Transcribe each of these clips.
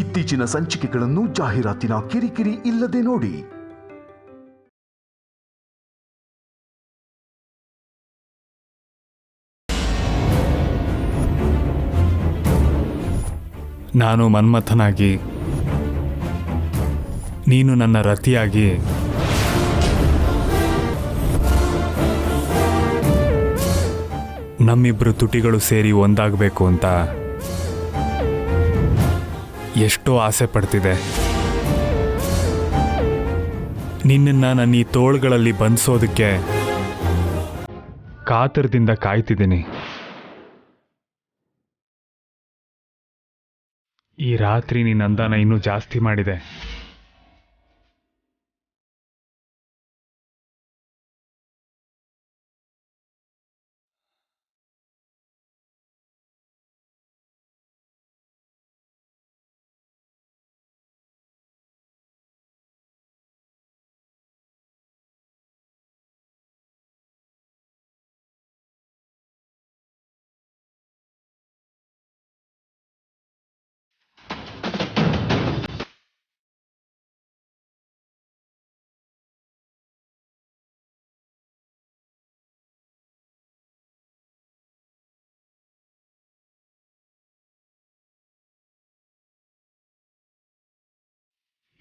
ಇತ್ತೀಚಿನ ಸಂಚಿಕೆಗಳನ್ನು ಜಾಹೀರಾತಿನ ಕಿರಿಕಿರಿ ಇಲ್ಲದೆ ನೋಡಿ. ನಾನು ಮನ್ಮಥನಾಗಿ, ನೀನು ನನ್ನ ರತಿಯಾಗಿ, ನಮ್ಮಿಬ್ಬರು ತುಟಿಗಳು ಸೇರಿ ಒಂದಾಗಬೇಕು ಅಂತ ಎಷ್ಟೋ ಆಸೆ ಪಡ್ತಿದೆ. ನಿನ್ನನ್ನು ನನ್ನ ಈ ತೋಳುಗಳಲ್ಲಿ ಬಂಧಿಸೋದಕ್ಕೆ ಕಾತರದಿಂದ ಕಾಯ್ತಿದ್ದೀನಿ. ಈ ರಾತ್ರಿ ನಿನ್ನ ಅಂದಾನ ಇನ್ನೂ ಜಾಸ್ತಿ ಮಾಡಿದೆ.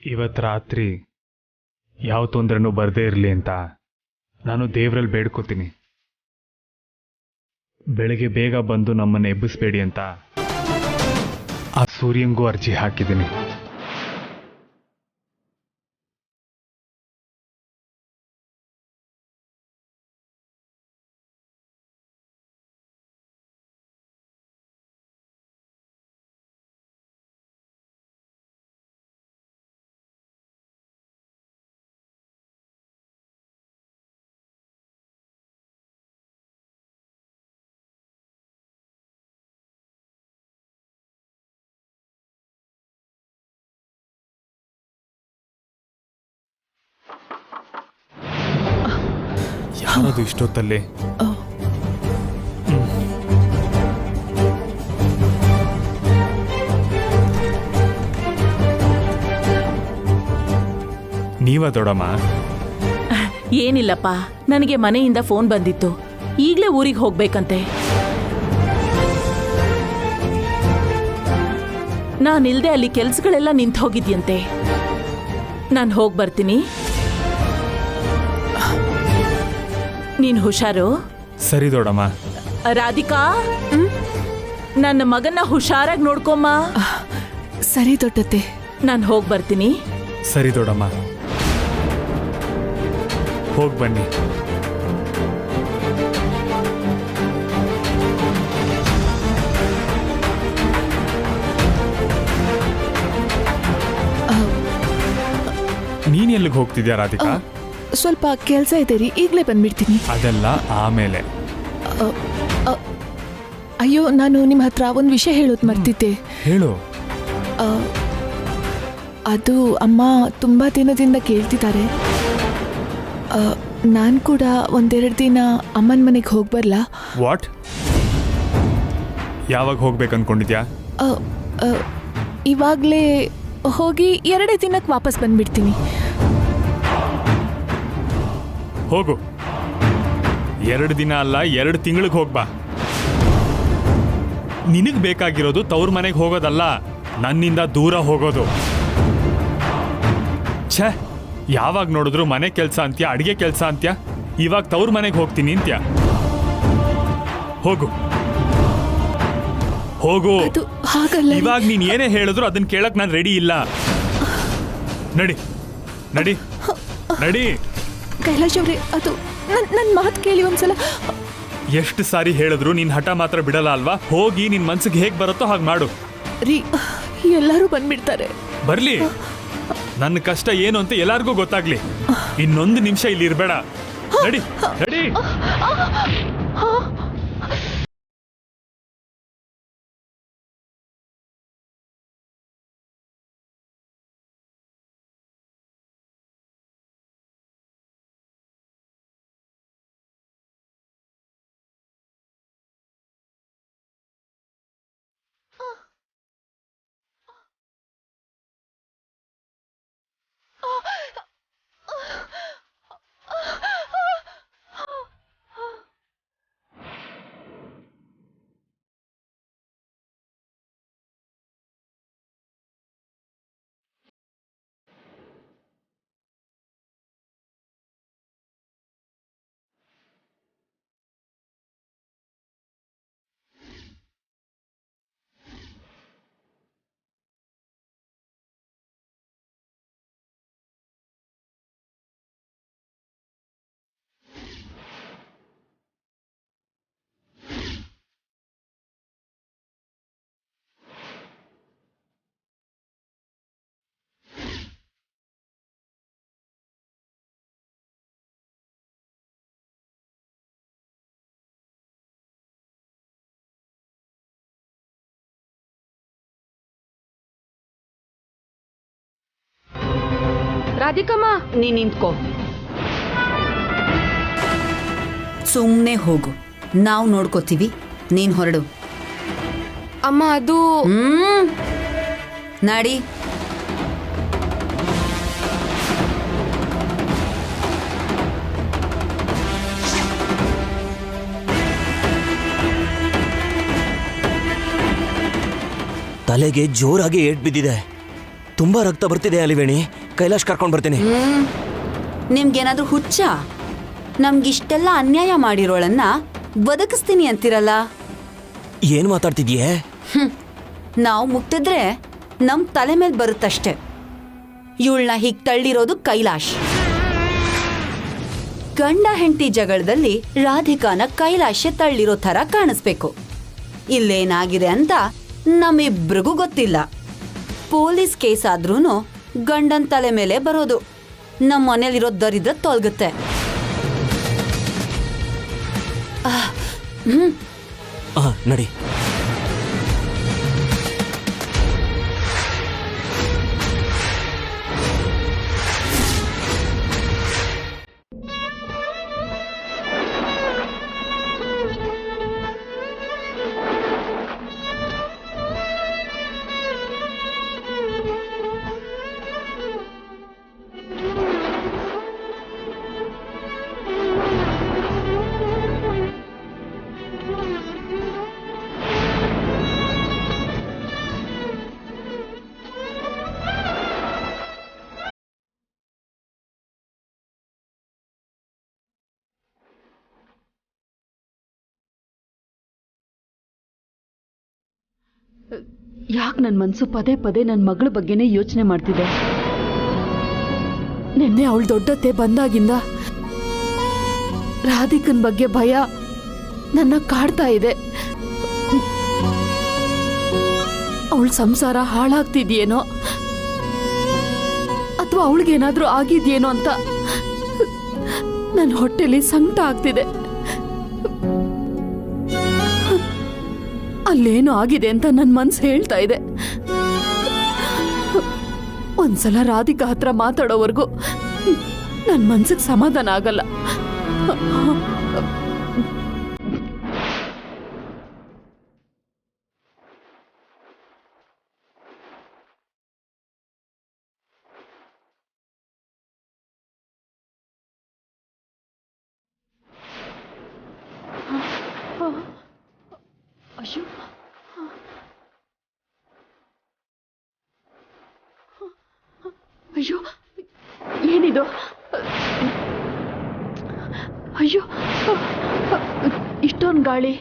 ಇವತ್ತು ರಾತ್ರಿ ಯಾವ ತೊಂದರೆನೂ ಬರದೇ ಇರಲಿ ಅಂತ ನಾನು ದೇವರಲ್ಲಿ ಬೇಡ್ಕೋತೀನಿ. ಬೆಳಗ್ಗೆ ಬೇಗ ಬಂದು ನಮ್ಮನ್ನು ಎಬ್ಬಿಸ್ಬೇಡಿ ಅಂತ ಆ ಸೂರ್ಯಂಗೂ ಅರ್ಜಿ ಹಾಕಿದ್ದೀನಿ. ಯಾರದು ಇಷ್ಟೊತ್ತಲ್ಲಿ? ನೀವ ದೊಡಮ್ಮ? ಏನಿಲ್ಲಪ್ಪ, ನನಗೆ ಮನೆಯಿಂದ ಫೋನ್ ಬಂದಿತ್ತು. ಈಗಲೇ ಊರಿಗೆ ಹೋಗ್ಬೇಕಂತೆ. ನಾನಿಲ್ದೆ ಅಲ್ಲಿ ಕೆಲ್ಸಗಳೆಲ್ಲ ನಿಂತು ಹೋಗಿದ್ಯಂತೆ. ನಾನು ಹೋಗಿ ಬರ್ತೀನಿ. ನೀನು ಹುಷಾರು. ಸರಿ ದೊಡಮ್ಮ. ರಾಧಿಕಾ, ನನ್ನ ಮಗನ್ನ ಹುಷಾರಾಗಿ ನೋಡ್ಕೊಮ್ಮ. ಸರಿ ದೊಡ್ಡತ್ತೆ. ನಾನು ಹೋಗಿ ಬರ್ತೀನಿ. ಸರಿ ದೊಡಮ್ಮ, ಹೋಗಿ ಬನ್ನಿ. ನೀನ್ ಎಲ್ಲಿಗೆ ಹೋಗ್ತಿದ್ಯಾ ರಾಧಿಕಾ? ಸ್ವಲ್ಪ ಕೆಲಸ ಇದೆ ರೀ, ಈಗಲೇ ಬಂದ್ಬಿಡ್ತೀನಿ. ಅದೆಲ್ಲ ಆಮೇಲೆ. ಅಯ್ಯೋ, ನಾನು ನಿಮ್ಮ ಹತ್ರ ಒಂದು ವಿಷಯ ಹೇಳೋದು ಮರ್ತಿದ್ದೆ. ಹೇಳು. ಅದು ಅಮ್ಮ ತುಂಬ ದಿನದಿಂದ ಕೇಳ್ತಿದ್ದಾರೆ. ನಾನು ಕೂಡ ಒಂದೆರಡು ದಿನ ಅಮ್ಮನ ಮನೆಗೆ ಹೋಗಿ ಬರಲಾ? ವಾಟ್? ಯಾವಾಗ ಹೋಗ್ಬೇಕು ಅನ್ಕೊಂಡಿದ್ಯಾ? ಇವಾಗಲೇ ಹೋಗಿ 2 ದಿನಕ್ಕೆ ವಾಪಸ್ ಬಂದ್ಬಿಡ್ತೀನಿ. ಹೋಗು. 2 ದಿನ ಅಲ್ಲ, 2 ತಿಂಗಳಿಗೆ ಹೋಗ್ಬಾ. ನಿನಗೆ ಬೇಕಾಗಿರೋದು ತವ್ರ ಮನೆಗೆ ಹೋಗೋದಲ್ಲ, ನನ್ನಿಂದ ದೂರ ಹೋಗೋದು. ಛೇ, ಯಾವಾಗ ನೋಡಿದ್ರು ಮನೆ ಕೆಲಸ ಅಂತ್ಯ, ಅಡಿಗೆ ಕೆಲಸ ಅಂತ್ಯ. ಇವಾಗ ತವ್ರ ಮನೆಗೆ ಹೋಗ್ತೀನಿ ಅಂತ್ಯ. ಹೋಗು ಹೋಗು. ಇವಾಗ ನೀನ್ ಏನೇ ಹೇಳಿದ್ರು ಅದನ್ನ ಕೇಳಕ್ ನಾನು ರೆಡಿ ಇಲ್ಲ. ನಡಿ ನಡಿ ನಡಿ. ಕೈಲಾಶ್ ಅವ್ರೆ, ಅದು ನನ್ನ ಮಾತು ಕೇಳಿ ಒಂದ್ಸಲ. ಎಷ್ಟು ಸಾರಿ ಹೇಳಿದ್ರು ನೀನ್ ಹಠ ಮಾತ್ರ ಬಿಡಲ್ಲ ಅಲ್ವಾ? ಹೋಗಿ ನಿನ್ ಮನ್ಸಿಗೆ ಹೇಗ್ ಬರುತ್ತೋ ಹಾಗೆ ಮಾಡು. ರೀ, ಎಲ್ಲರೂ ಬಂದ್ಬಿಡ್ತಾರೆ. ಬರ್ಲಿ, ನನ್ನ ಕಷ್ಟ ಏನು ಅಂತ ಎಲ್ಲಾರ್ಗೂ ಗೊತ್ತಾಗ್ಲಿ. ಇನ್ನೊಂದು ನಿಮಿಷ ಇಲ್ಲಿ ಇರ್ಬೇಡ. ನಡಿ ನಡಿ. ರಾಧಿಕಮ್ಮ ನೀ ನಿಂತ್ಕೋ. ಸುಮ್ಮನೆ ಹೋಗು, ನಾವು ನೋಡ್ಕೋತೀವಿ, ನೀನ್ ಹೊರಡು. ಅಮ್ಮ ಅದು ನಾಡಿ. ತಲೆಗೆ ಜೋರಾಗಿ ಏಟ್ ಬಿದ್ದಿದೆ, ತುಂಬಾ ರಕ್ತ ಬರ್ತಿದೆ ಅಲಿವೇಣಿ. ಕೈಲಾಶ್ ಕರ್ಕೊಂಡು ಬರ್ತೀನಿ. ನಿಮ್ಗೇನಾದ್ರೂ ಹುಚ್ಚ? ನಮ್ಗಿಷ್ಟೆಲ್ಲ ಅನ್ಯಾಯ ಮಾಡಿರೋಳನ್ನ ಬದುಕಿಸ್ತೀನಿ ಅಂತಿರಲ್ಲ. ಏನ್ ಮಾತಾಡ್ತಿದ್ಯೆ? ನಾವು ಮುಟ್ಟಿದ್ರೆ ನಮ್ ತಲೆ ಮೇಲೆ ಬರುತ್ತಷ್ಟೆ. ಇವಳನ್ನ ಹೀಗ್ ತಳ್ಳಿರೋದು ಕೈಲಾಶ್. ಗಂಡ ಹೆಂಡತಿ ಜಗಳದಲ್ಲಿ ರಾಧಿಕಾನ ಕೈಲಾಶೆ ತಳ್ಳಿರೋ ಥರ ಕಾಣಿಸ್ಬೇಕು. ಇಲ್ಲೇನಾಗಿದೆ ಅಂತ ನಮ್ಮಿಬ್ರಿಗೂ ಗೊತ್ತಿಲ್ಲ. ಪೊಲೀಸ್ ಕೇಸ್ ಆದ್ರೂನು ಗಂಡನ್ ತಲೆ ಮೇಲೆ ಬರೋದು. ನಮ್ಮ ಮನೇಲಿರೋ ದರಿದ್ರ ತೊಲಗುತ್ತೆ. ನಡಿ. ಯಾಕೆ ನನ್ನ ಮನಸ್ಸು ಪದೇ ಪದೇ ನನ್ನ ಮಗಳ ಬಗ್ಗೆನೇ ಯೋಚನೆ ಮಾಡ್ತಿದೆ. ನಿನ್ನೆ ಅವಳು ದೊಡ್ಡತ್ತೆ ಬಂದಾಗಿಂದ ರಾಧಿಕನ್ ಬಗ್ಗೆ ಭಯ ನನ್ನ ಕಾಡ್ತಾ ಇದೆ. ಅವಳ ಸಂಸಾರ ಹಾಳಾಗ್ತಿದ್ಯೇನೋ ಅಥವಾ ಅವಳಿಗೇನಾದ್ರೂ ಆಗಿದ್ಯೇನೋ ಅಂತ ನನ್ನ ಹೊಟ್ಟೆಲಿ ಸಂಕಟ ಆಗ್ತಿದೆ. ಅಲ್ಲೇನೋ ಆಗಿದೆ ಅಂತ ನನ್ನ ಮನ್ಸು ಹೇಳ್ತಾ ಇದೆ. ಒಂದ್ಸಲ ರಾಧಿಕಾ ಹತ್ರ ಮಾತಾಡೋವರೆಗೂ ನನ್ನ ಮನ್ಸಿಗೆ ಸಮಾಧಾನ ಆಗಲ್ಲ. ಅಯ್ಯೋ, ಅಯ್ಯೋ, ಏನಿದು? ಅಯ್ಯೋ, ಇಷ್ಟೊಂದು ಗಾಳಿ.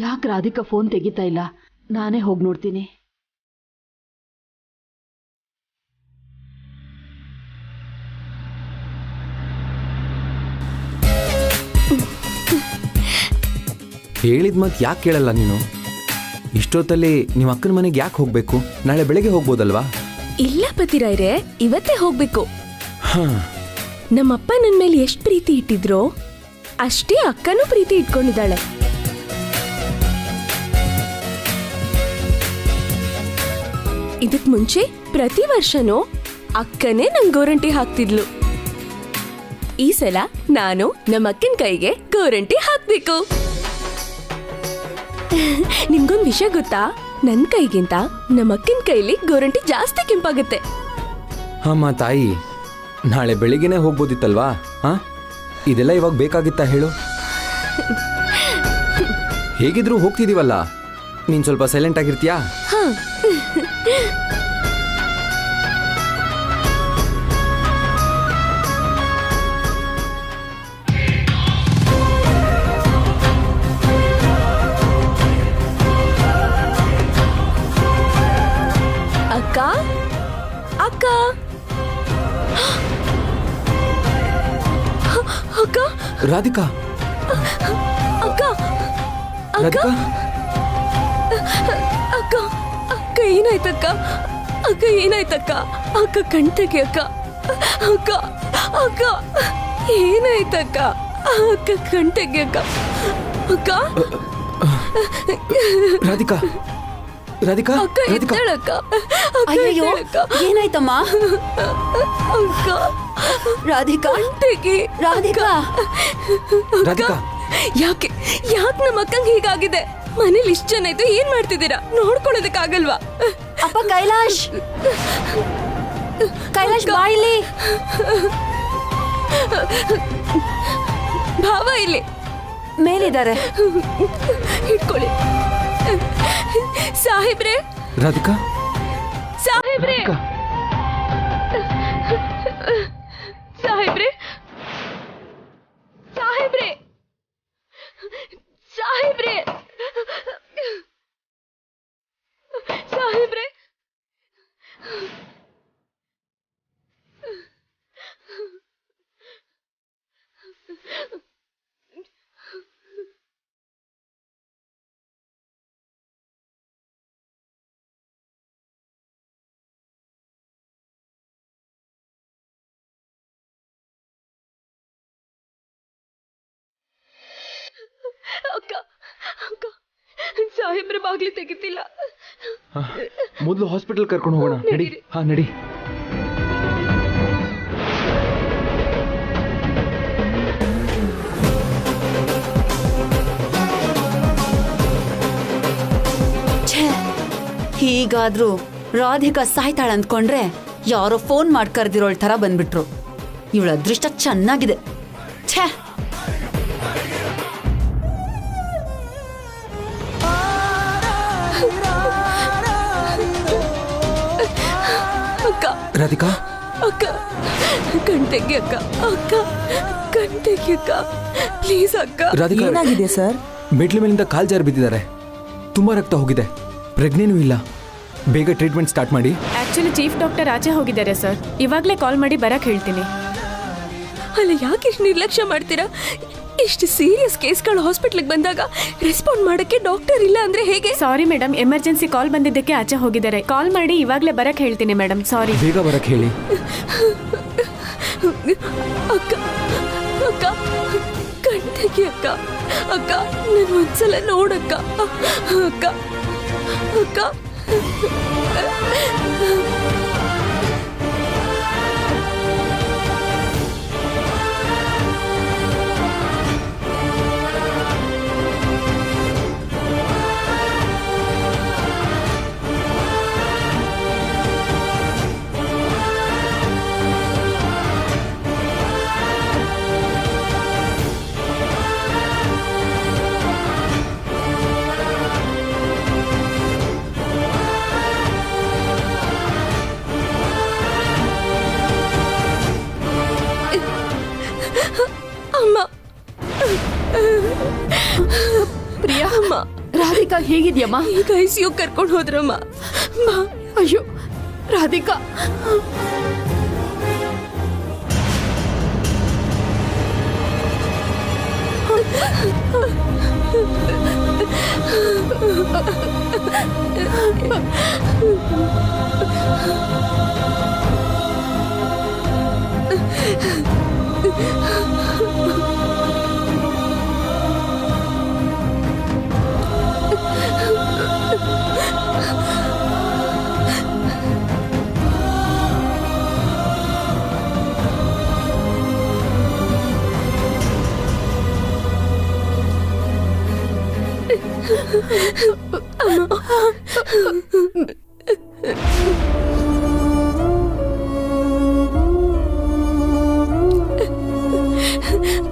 ಯಾಕೆ ರಾಧಿಕಾ ಫೋನ್ ತೆಗಿತಾ ಇಲ್ಲ? ನಾನೇ ಹೋಗಿ ನೋಡ್ತೀನಿ. ಹೇಳಿದ ಮತ್ತೆ ಯಾಕೆ ಕೇಳಲ್ಲ ನೀನು? ಇಷ್ಟೊತ್ತಲ್ಲಿ ನೀವು ಅಕ್ಕನ ಮನೆಗೆ ಯಾಕೆ ಹೋಗ್ಬೇಕು? ನಾಳೆ ಬೆಳಗ್ಗೆ ಹೋಗ್ಬೋದಲ್ವಾ? ಇಲ್ಲ ಪತಿರಾಯ್ರೆ, ಇವತ್ತೇ ಹೋಗ್ಬೇಕು. ನಮ್ಮಪ್ಪ ನನ್ನ ಮೇಲೆ ಎಷ್ಟು ಪ್ರೀತಿ ಇಟ್ಟಿದ್ರೋ ಅಷ್ಟೇ ಅಕ್ಕನೂ ಪ್ರೀತಿ ಇಟ್ಕೊಂಡಿದ್ದಾಳೆ. ಇದಕ್ ಮುಂಚೆ ಪ್ರತಿ ವರ್ಷನೂ ಅಕ್ಕನೇ ನಂಗೆ ಗೋರಂಟಿ ಹಾಕ್ತಿದ್ಲು. ಈ ಸಲ ನಾನು ನಮ್ಮ ಅಕ್ಕನ ಕೈಗೆ ಗೋರಂಟಿ ಹಾಕ್ಬೇಕು. ನಿಮ್ಗೊಂದು ವಿಷಯ ಗೊತ್ತಾ? ನನ್ನ ಕೈಗಿಂತ ನಮ್ಮ ಅಕ್ಕನ ಕೈಲಿ ಗೋರಂಟಿ ಜಾಸ್ತಿ ಕೆಂಪಾಗುತ್ತೆ. ಅಮ್ಮ ತಾಯಿ, ನಾಳೆ ಬೆಳಿಗ್ಗೆನೆ ಹೋಗ್ಬೋದಿತ್ತಲ್ವಾ? ಹಾ, ಇದೆಲ್ಲ ಇವಾಗ ಬೇಕಾಗಿತ್ತಾ ಹೇಳು? ಹೇಗಿದ್ರು ಹೋಗ್ತಿದೀವಲ್ಲ, ನೀನ್ ಸ್ವಲ್ಪ ಸೈಲೆಂಟ್ ಆಗಿರ್ತೀಯಾ? ರಾಧಿಕಾ ಅಕ್ಕ ರಾಧಿಕಾ ಅಕ್ಕ ಅಕ್ಕ ಏನಾಯ್ತಕ್ಕ ಅಕ್ಕ ಏನಾಯ್ತಕ್ಕ ಅಕ್ಕ ಕಣ್ತೆಗೆ ಅಕ್ಕ ಅಕ್ಕ ಅಕ್ಕ ಏನಾಯ್ತಕ್ಕ ಅಕ್ಕ ಕಣ್ತೆಗೆ ಅಕ್ಕ ಅಕ್ಕ ರಾಧಿಕಾ ರಾಧಿಕಾ ಅಕ್ಕ ರಾಧಿಕಾ ಎದ್ದೇಳಕ್ಕ ಅಯ್ಯಯ್ಯೋ ಏನಾಯ್ತಮ್ಮ ಅಕ್ಕ ರಾಧಿಕಾ ಕಣ್ತೆಗೆ ರಾಧಿಕಾ ರಾಧಿಕಾ ಯಾಕೆ ನಮ್ಮ ಅಕ್ಕಂಗೆ ಹೀಗಾಗಿದೆ ಮನೇಲಿ ಇಷ್ಟ ಜನ ಇದ್ದು ಏನ್ ಮಾಡ್ತಿದ್ದೀರಾ ನೋಡ್ಕೊಳ್ಳೋದಕ್ಕಾಗಲ್ವಾ ಅಪ್ಪ ಕೈಲಾಶ್ ಕೈಲಾಶ್ ಬಾಯಿಲಿ ಭಾವ ಇಲ್ಲಿ ಮೇಲಿದ್ದಾರೆ ಇಟ್ಕೊಳ್ಳಿ ಸಾಹೇಬ್ರೆ ರಾಧಿಕಾ ಸಾಹೇಬ್ರೆ ಸಾಹೇಬ್ರೆ ಸಾಹೇಬ್ರೆ ಸಾಹೇಬ್ರೆ ಸಾಹೇಬ್ರೆ ಅಕ್ಕ ಅಕ್ಕ ಸಾಹೇಬ್ರೆ ಬಾಗ್ಲಿ ತೆಗಿತಿಲ್ಲ ಮೊದಲು ಹಾಸ್ಪಿಟಲ್ ಕರ್ಕೊಂಡು ಹೋಗೋಣ ನಡಿ ಹಾ ನಡಿ ಹೀಗಾದ್ರೂ ರಾಧಿಕಾ ಸಾಯ್ತಾಳ ಅಂದ್ಕೊಂಡ್ರೆ ಯಾರೋ ಫೋನ್ ಮಾಡಿ ಕರೆದಿರೋಳ್ ತರ ಬಂದ್ಬಿಟ್ರು. ಇವಳ ಅದೃಷ್ಟ ಚೆನ್ನಾಗಿದೆ. ಛೇ, ಅಕ್ಕ ರಾಧಿಕಾ ಅಕ್ಕ ಕಣ್ತೆಗಿ ಅಕ್ಕ ಅಕ್ಕ ಕಣ್ತೆಗಿ ಅಕ್ಕ ಪ್ಲೀಸ್ ಅಕ್ಕ. ರಾಧಿಕಾ ಏನಾಗಿದೆ ಸರ್? ಮೆಟ್ಲ ಮೇಲಿಂದ ಕಾಲ್ ಜಾರಿ ಬಿದ್ದಿದ್ದಾರೆ. ತುಂಬಾ ರಕ್ತ ಹೋಗಿದೆ. ಪ್ರೆಗ್ನೆನೂ ಇಲ್ಲ. ಬೇಗ ಟ್ರೀಟ್ಮೆಂಟ್ ಸ್ಟಾರ್ಟ್ ಮಾಡಿ. ಆಕ್ಚುಲಿ ಚೀಫ್ ಡಾಕ್ಟರ್ ಆಚೆ ಹೋಗಿದ್ದಾರೆ ಸರ್. ಇವಾಗಲೇ ಕಾಲ್ ಮಾಡಿ ಬರಕ್ ಹೇಳ್ತೀನಿ. ಅಲ್ಲ, ಯಾಕೆ ಇಷ್ಟು ನಿರ್ಲಕ್ಷ್ಯ ಮಾಡ್ತೀರಾ? ಇಷ್ಟು ಸೀರಿಯಸ್ ಕೇಸ್ಗಳು ಹಾಸ್ಪಿಟ್ಲಿಗೆ ಬಂದಾಗ ರೆಸ್ಪಾಂಡ್ ಮಾಡಕ್ಕೆ ಡಾಕ್ಟರ್ ಇಲ್ಲ ಅಂದ್ರೆ ಹೇಗೆ? ಸಾರಿ ಮೇಡಮ್, ಎಮರ್ಜೆನ್ಸಿ ಕಾಲ್ ಬಂದಿದ್ದಕ್ಕೆ ಆಚೆ ಹೋಗಿದ್ದಾರೆ. ಕಾಲ್ ಮಾಡಿ ಇವಾಗಲೇ ಬರಕ್ ಹೇಳ್ತೀನಿ ಮೇಡಮ್. ಸಾರಿ. ಬೇಗ ಬರಕ್ ಹೇಳಿ. ಅಕ್ಕ ಅಕ್ಕ ಕಣ್ತೆಗಿ ಅಕ್ಕ ಅಕ್ಕ ನನ್ ಒಂದ್ಸಲ ನೋಡಕ್ಕ ಅಕ್ಕ ಅಕ್ಕ. ಪ್ರಿಯಾ, ಅಮ್ಮ ರಾಧಿಕಾ ಹೇಗಿದ್ಯಮ್ಮ? ಈಗ ಐಸಿಯು ಕರ್ಕೊಂಡು ಹೋದ್ರಮ್ಮ. ಅಯ್ಯೋ ರಾಧಿಕಾ,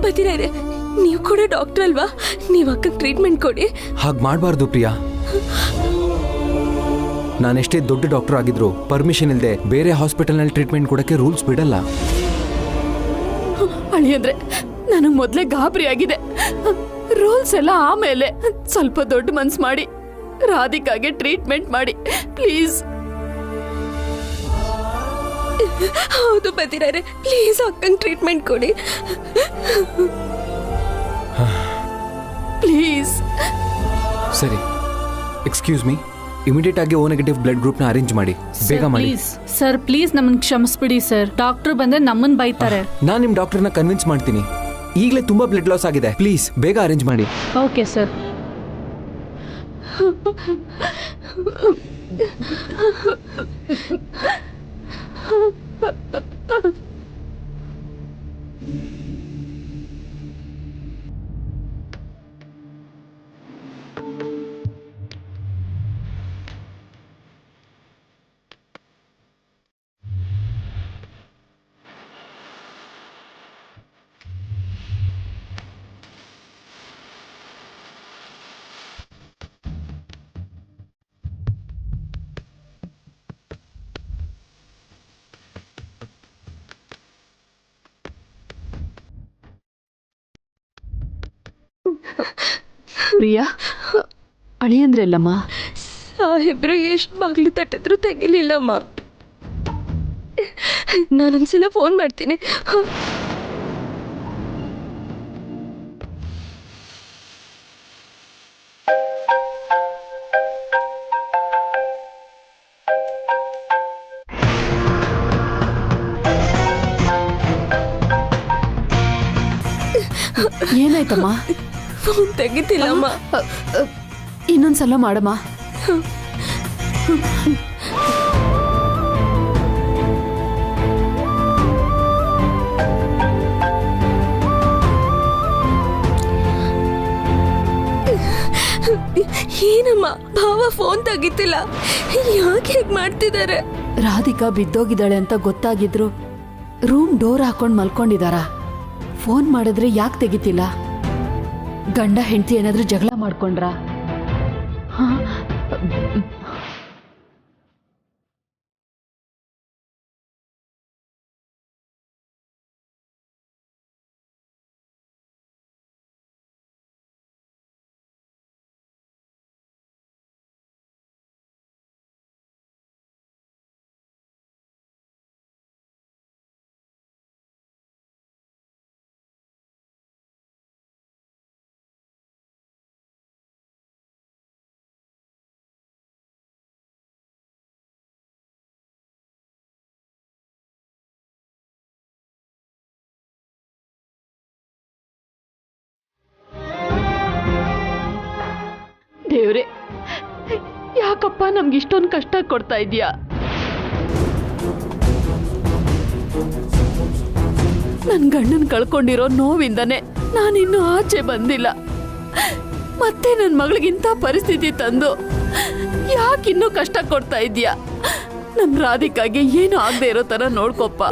ಬದಿರಾರೆ, ನೀವು ಕೂಡ ಡಾಕ್ಟರ್ ಅಲ್ವಾ? ನೀವು ಅಕ್ಕ ಟ್ರೀಟ್ಮೆಂಟ್ ಕೊಡಿ. ಹಾಗೆ ಮಾಡಬಾರ್ದು ಪ್ರಿಯಾ. ನಾನೆಷ್ಟೇ ದೊಡ್ಡ ಡಾಕ್ಟರ್ ಆಗಿದ್ರು ಪರ್ಮಿಷನ್ ಇಲ್ಲದೆ ಬೇರೆ ಹಾಸ್ಪಿಟಲ್ನಲ್ಲಿ ಟ್ರೀಟ್ಮೆಂಟ್ ಕೊಡಕ್ಕೆ ರೂಲ್ಸ್ ಬಿಡಲ್ಲ. ಅಳಿಯಂದ್ರೆ ನನಗೆ ಮೊದಲೇ ಗಾಬರಿ ಆಗಿದೆ. ರೂಲ್ಸ್ ಎಲ್ಲ ಆಮೇಲೆ. ಸ್ವಲ್ಪ ದೊಡ್ಡ ಮನ್ಸು ಮಾಡಿ ರಾಧಿಕಾಗೆ ಟ್ರೀಟ್ಮೆಂಟ್ ಮಾಡಿ ಪ್ಲೀಸ್. ಹೌದು ಬದಿರಾರೆ, ಪ್ಲೀಸ್ ಅಕ್ಕಂಗೆ ಟ್ರೀಟ್ಮೆಂಟ್ ಕೊಡಿ. ಪ್ಲೀಸ್. ಸರಿ, ಎಕ್ಸ್ಕ್ಯೂಸ್ ಮೀ, ಇಮಿಡಿಯೇಟ್ ಆಗಿ ಓ ನೆಗೆಟಿವ್ ಬ್ಲಡ್ ಗ್ರೂಪ್ನ ಅರೇಂಜ್ ಮಾಡಿ, ಬೇಗ ಮಾಡಿ. ಸರ್ ಪ್ಲೀಸ್ ನಮ್ಮನ್ನ ಕ್ಷಮಿಸ್ಬಿಡಿ ಸರ್. ಡಾಕ್ಟರ್ ಬಂದ್ರೆ ನಮ್ಮನ್ನ ಬೈತಾರೆ. ನಾನು ನಿಮ್ಮ ಡಾಕ್ಟರ್ನ ಕನ್ವಿನ್ಸ್ ಮಾಡ್ತೀನಿ. ಈಗಲೇ ತುಂಬಾ ಬ್ಲಡ್ ಲಾಸ್ ಆಗಿದೆ, ಪ್ಲೀಸ್ ಬೇಗ ಅರೇಂಜ್ ಮಾಡಿ. Okay sir. ಪ್ರಿಯಾ, ಅಳಿಯಂದ್ರಲ್ಲಮ್ಮ? ಸಾಹೇಬ್ರು ಎಷ್ಟು ಬಾಗ್ಲು ತಟ್ಟಿದ್ರು ತೆಗಿಲಿಲ್ಲಮ್ಮ. ನಾನೊಂದ್ಸಲ ಫೋನ್ ಮಾಡ್ತೀನಿ. ಏನಾಯ್ತಮ್ಮ? ಫೋನ್ ತೆಗಿತಿಲ್ಲಮ್ಮ. ಇನ್ನೊಂದ್ಸಲ ಮಾಡಮ್ಮ. ಏನಮ್ಮ, ಭಾವ ಫೋನ್ ತೆಗಿತಿಲ್ಲ, ಯಾಕೆ ಹೇಗ್ ಮಾಡ್ತಿದ್ದಾರೆ? ರಾಧಿಕಾ ಬಿದ್ದೋಗಿದ್ದಾಳೆ ಅಂತ ಗೊತ್ತಾಗಿದ್ರು ರೂಮ್ ಡೋರ್ ಹಾಕೊಂಡ್ ಮಲ್ಕೊಂಡಿದಾರ. ಫೋನ್ ಮಾಡಿದ್ರೆ ಯಾಕೆ ತೆಗಿತಿಲ್ಲ? ಗಂಡ ಹೆಂಡತಿ ಏನಾದ್ರೂ ಜಗಳ ಮಾಡ್ಕೊಂಡ್ರ? ದೇವ್ರೆ, ಯಾಕಪ್ಪ ನಮ್ಗೆ ಇಷ್ಟೊಂದು ಕಷ್ಟ ಕೊಡ್ತಾ ಇದೀಯಾ? ನನ್ ಗಂಡನ್ ಕಳ್ಕೊಂಡಿರೋ ನೋವಿಂದನೆ ನಾನಿನ್ನೂ ಆಚೆ ಬಂದಿಲ್ಲ. ಮತ್ತೆ ನನ್ ಮಗಳಿಗಿಂತ ಪರಿಸ್ಥಿತಿ ತಂದು ಯಾಕಿನ್ನೂ ಕಷ್ಟ ಕೊಡ್ತಾ ಇದೀಯಾ? ನಮ್ ರಾಧಿಕಾಗೆ ಏನು ಆಗದೆ ಇರೋ ತರ ನೋಡ್ಕೊಪ್ಪ.